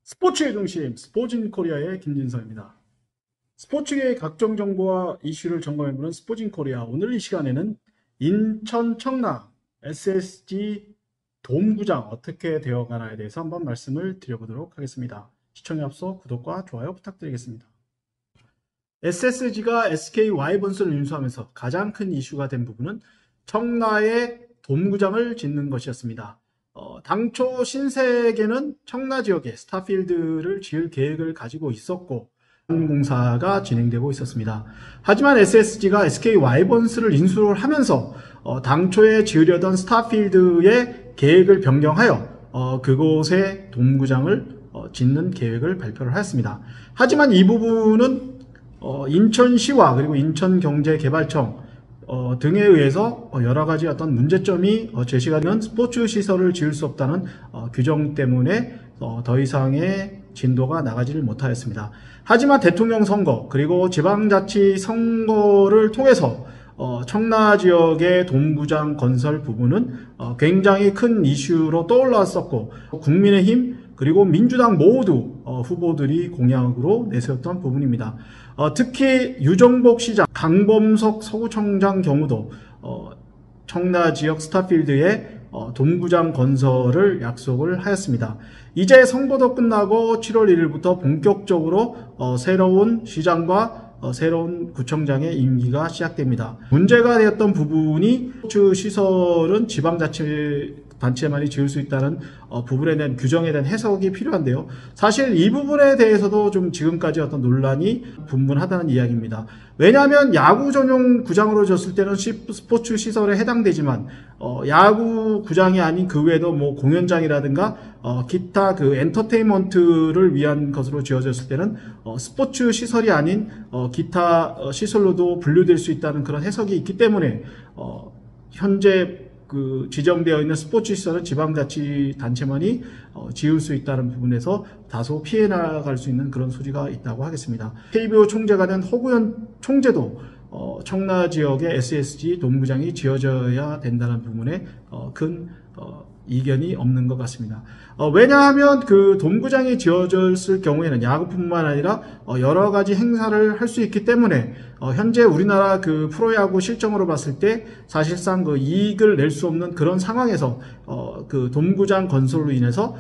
스포츠의 중심, 스포진 코리아의 김진서입니다. 스포츠계의 각종 정보와 이슈를 점검해보는 스포진 코리아. 오늘 이 시간에는 인천 청라 SSG 돔구장 어떻게 되어가나에 대해서 한번 말씀을 드려보도록 하겠습니다. 시청에 앞서 구독과 좋아요 부탁드리겠습니다. SSG가 SK 와이번스를 인수하면서 가장 큰 이슈가 된 부분은 청라에 돔구장을 짓는 것이었습니다. 당초 신세계는 청라 지역에 스타필드를 지을 계획을 가지고 있었고 공사가 진행되고 있었습니다. 하지만 SSG가 SK 와이번스를 인수를 하면서 당초에 지으려던 스타필드의 계획을 변경하여 그곳에 돔구장을 짓는 계획을 발표를 하였습니다. 하지만 이 부분은 인천시와 그리고 인천경제개발청 등에 의해서 여러 가지 어떤 문제점이 제시가 되는 스포츠 시설을 지을 수 없다는 규정 때문에 더 이상의 진도가 나가지를 못하였습니다. 하지만 대통령 선거 그리고 지방자치 선거를 통해서 청라 지역의 돔구장 건설 부분은 굉장히 큰 이슈로 떠올랐었고 국민의힘 그리고 민주당 모두 후보들이 공약으로 내세웠던 부분입니다. 특히 유정복 시장, 강범석 서구청장 경우도 청라 지역 스타필드에 돔구장 건설을 약속을 하였습니다. 이제 선거도 끝나고 7월 1일부터 본격적으로 새로운 시장과 새로운 구청장의 임기가 시작됩니다. 문제가 되었던 부분이 스포츠 시설은 지방자치단체만이 지을 수 있다는 부분에 대한 규정에 대한 해석이 필요한데요. 사실 이 부분에 대해서도 좀 지금까지 어떤 논란이 분분하다는 이야기입니다. 왜냐하면 야구 전용 구장으로 졌을 때는 스포츠 시설에 해당되지만 야구 구장이 아닌 그 외에도 뭐 공연장이라든가 기타 그 엔터테인먼트를 위한 것으로 지어졌을 때는 스포츠 시설이 아닌 기타 시설로도 분류될 수 있다는 그런 해석이 있기 때문에 현재 그 지정되어 있는 스포츠 시설은 지방자치단체만이 지을 수 있다는 부분에서 다소 피해 나갈 수 있는 그런 소지가 있다고 하겠습니다. KBO 총재가 된 허구현 총재도 청라 지역의 SSG 돔구장이 지어져야 된다는 부분에 큰 이견이 없는 것 같습니다. 왜냐하면 그 돔구장이 지어졌을 경우에는 야구뿐만 아니라 여러 가지 행사를 할 수 있기 때문에 현재 우리나라 그 프로야구 실정으로 봤을 때 사실상 그 이익을 낼 수 없는 그런 상황에서 그 돔구장 건설로 인해서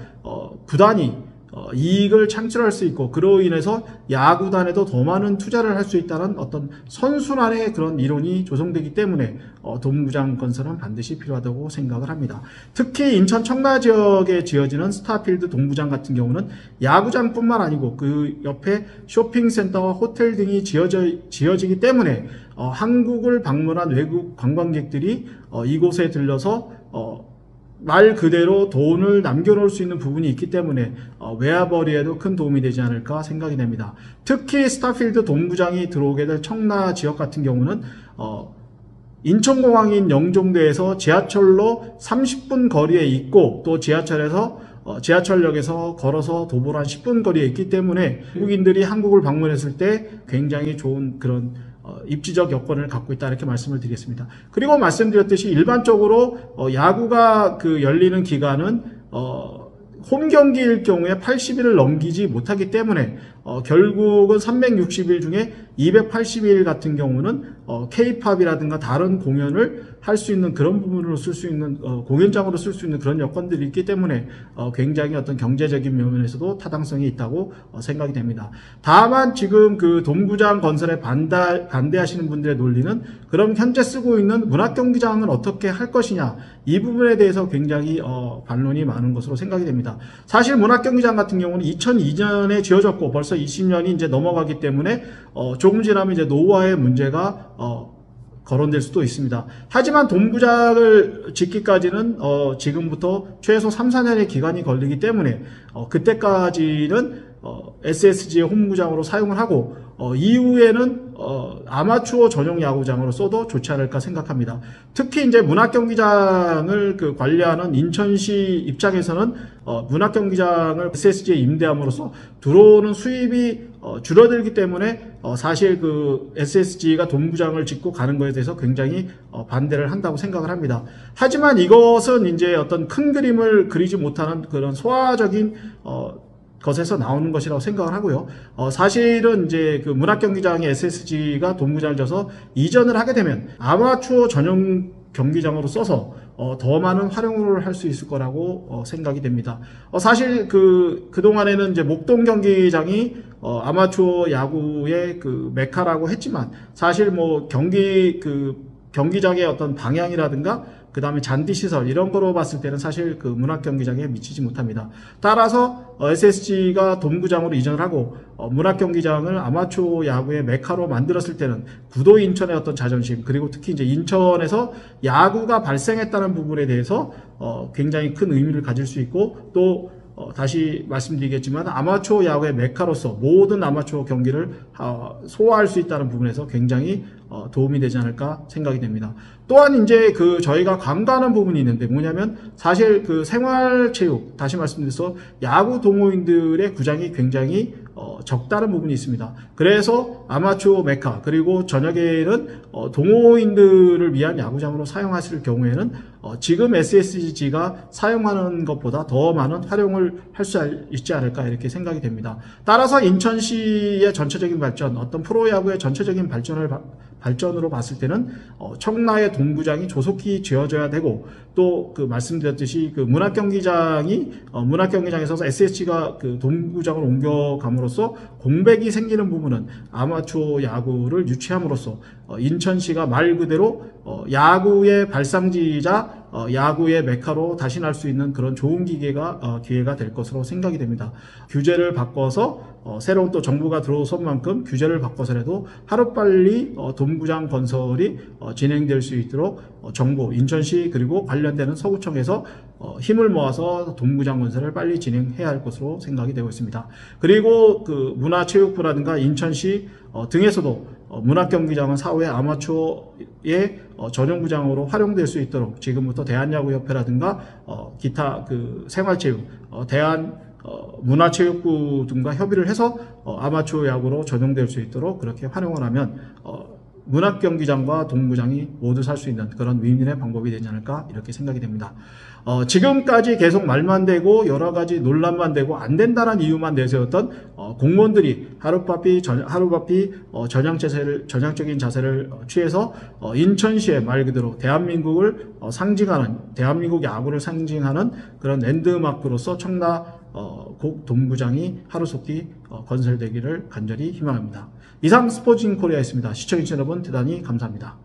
구단이 이익을 창출할 수 있고 그로 인해서 야구단에도 더 많은 투자를 할 수 있다는 어떤 선순환의 그런 이론이 조성되기 때문에 돔구장 건설은 반드시 필요하다고 생각을 합니다. 특히 인천 청라 지역에 지어지는 스타필드 돔구장 같은 경우는 야구장뿐만 아니고 그 옆에 쇼핑센터와 호텔 등이 지어지기 때문에 한국을 방문한 외국 관광객들이 이곳에 들려서 말 그대로 돈을 남겨놓을 수 있는 부분이 있기 때문에 외화벌이에도 큰 도움이 되지 않을까 생각이 됩니다. 특히 스타필드 돔구장이 들어오게 될 청라 지역 같은 경우는 인천공항인 영종도에서 지하철로 30분 거리에 있고 또 지하철역에서 걸어서 도보로 한 10분 거리에 있기 때문에 외국인들이 한국을 방문했을 때 굉장히 좋은 그런 입지적 여건을 갖고 있다 이렇게 말씀을 드리겠습니다. 그리고 말씀드렸듯이 일반적으로 야구가 그 열리는 기간은 홈 경기일 경우에 80일을 넘기지 못하기 때문에 결국은 360일 중에 280일 같은 경우는 K-팝이라든가 다른 공연을 할 수 있는 그런 부분으로 쓸 수 있는 공연장으로 쓸 수 있는 그런 여건들이 있기 때문에 굉장히 어떤 경제적인 면에서도 타당성이 있다고 생각이 됩니다. 다만 지금 그 돔구장 건설에 반대하시는 분들의 논리는 그럼 현재 쓰고 있는 문학경기장은 어떻게 할 것이냐 이 부분에 대해서 굉장히 반론이 많은 것으로 생각이 됩니다. 사실 문학경기장 같은 경우는 2002년에 지어졌고 벌써 20년이 이제 넘어가기 때문에 조금 지나면 이제 노후화의 문제가 거론될 수도 있습니다. 하지만 돔구장을 짓기까지는 지금부터 최소 3, 4년의 기간이 걸리기 때문에 그때까지는 SSG의 홈구장으로 사용을 하고 이후에는 아마추어 전용 야구장으로 써도 좋지 않을까 생각합니다. 특히 이제 문학경기장을 그 관리하는 인천시 입장에서는 문학경기장을 SSG에 임대함으로써 들어오는 수입이 줄어들기 때문에 사실 그 SSG가 돔구장을 짓고 가는 것에 대해서 굉장히 반대를 한다고 생각을 합니다. 하지만 이것은 이제 어떤 큰 그림을 그리지 못하는 그런 소화적인 것에서 나오는 것이라고 생각을 하고요. 사실은 이제 그 문학경기장의 SSG가 동구장을 져서 이전을 하게 되면 아마추어 전용 경기장으로 써서 더 많은 활용을 할 수 있을 거라고 생각이 됩니다. 사실 그동안에는 이제 목동 경기장이 아마추어 야구의 그 메카라고 했지만 사실 뭐 경기장의 어떤 방향이라든가 그 다음에 잔디 시설 이런 거로 봤을 때는 사실 그 문학 경기장에 미치지 못합니다. 따라서 SSG가 돔구장으로 이전을 하고 문학 경기장을 아마추어 야구의 메카로 만들었을 때는 구도 인천의 어떤 자존심 그리고 특히 이제 인천에서 야구가 발생했다는 부분에 대해서 굉장히 큰 의미를 가질 수 있고 또 다시 말씀드리겠지만 아마추어 야구의 메카로서 모든 아마추어 경기를 소화할 수 있다는 부분에서 굉장히 도움이 되지 않을까 생각이 됩니다. 또한 이제 저희가 간과하는 부분이 있는데 뭐냐면 사실 생활체육 다시 말씀드려서 야구 동호인들의 구장이 굉장히 적다는 부분이 있습니다. 그래서 아마추어 메카 그리고 저녁에는 동호인들을 위한 야구장으로 사용하실 경우에는 지금 SSG가 사용하는 것보다 더 많은 활용을 할 수 있지 않을까 이렇게 생각이 됩니다. 따라서 인천시의 전체적인 발전, 어떤 프로야구의 전체적인 발전으로 봤을 때는 청라의 동구장이 조속히 지어져야 되고 또 말씀드렸듯이 문학경기장에서 SSG가 동구장을 옮겨감으로써 공백이 생기는 부분은 아마추어 야구를 유치함으로써 인천시가 말 그대로 야구의 발상지이자 야구의 메카로 다시 날 수 있는 그런 좋은 기회가 될 것으로 생각이 됩니다. 규제를 바꿔서 새로운 또 정부가 들어선 만큼 규제를 바꿔서라도 하루빨리 돔구장 건설이 진행될 수 있도록 정부, 인천시 그리고 관련되는 서구청에서 힘을 모아서 돔구장 건설을 빨리 진행해야 할 것으로 생각이 되고 있습니다. 그리고 문화체육부라든가 인천시 등에서도 문학경기장은 사후에 아마추어의 전용구장으로 활용될 수 있도록 지금부터 대한야구협회라든가 기타 생활체육, 문화체육부 등과 협의를 해서 아마추어 야구로 전용될 수 있도록 그렇게 활용을 하면 문학경기장과 동구장이 모두 살 수 있는 그런 윈윈의 방법이 되지 않을까 이렇게 생각이 됩니다. 지금까지 계속 말만 되고 여러 가지 논란만 되고 안 된다는 이유만 내세웠던 공무원들이 하루바삐 전향적인 자세를 취해서 인천시의 말 그대로 대한민국을 상징하는 대한민국 야구를 상징하는 그런 랜드마크로서 청라 동구장이 하루속히 건설되기를 간절히 희망합니다. 이상 스포츠인 코리아였습니다. 시청해주신 여러분 대단히 감사합니다.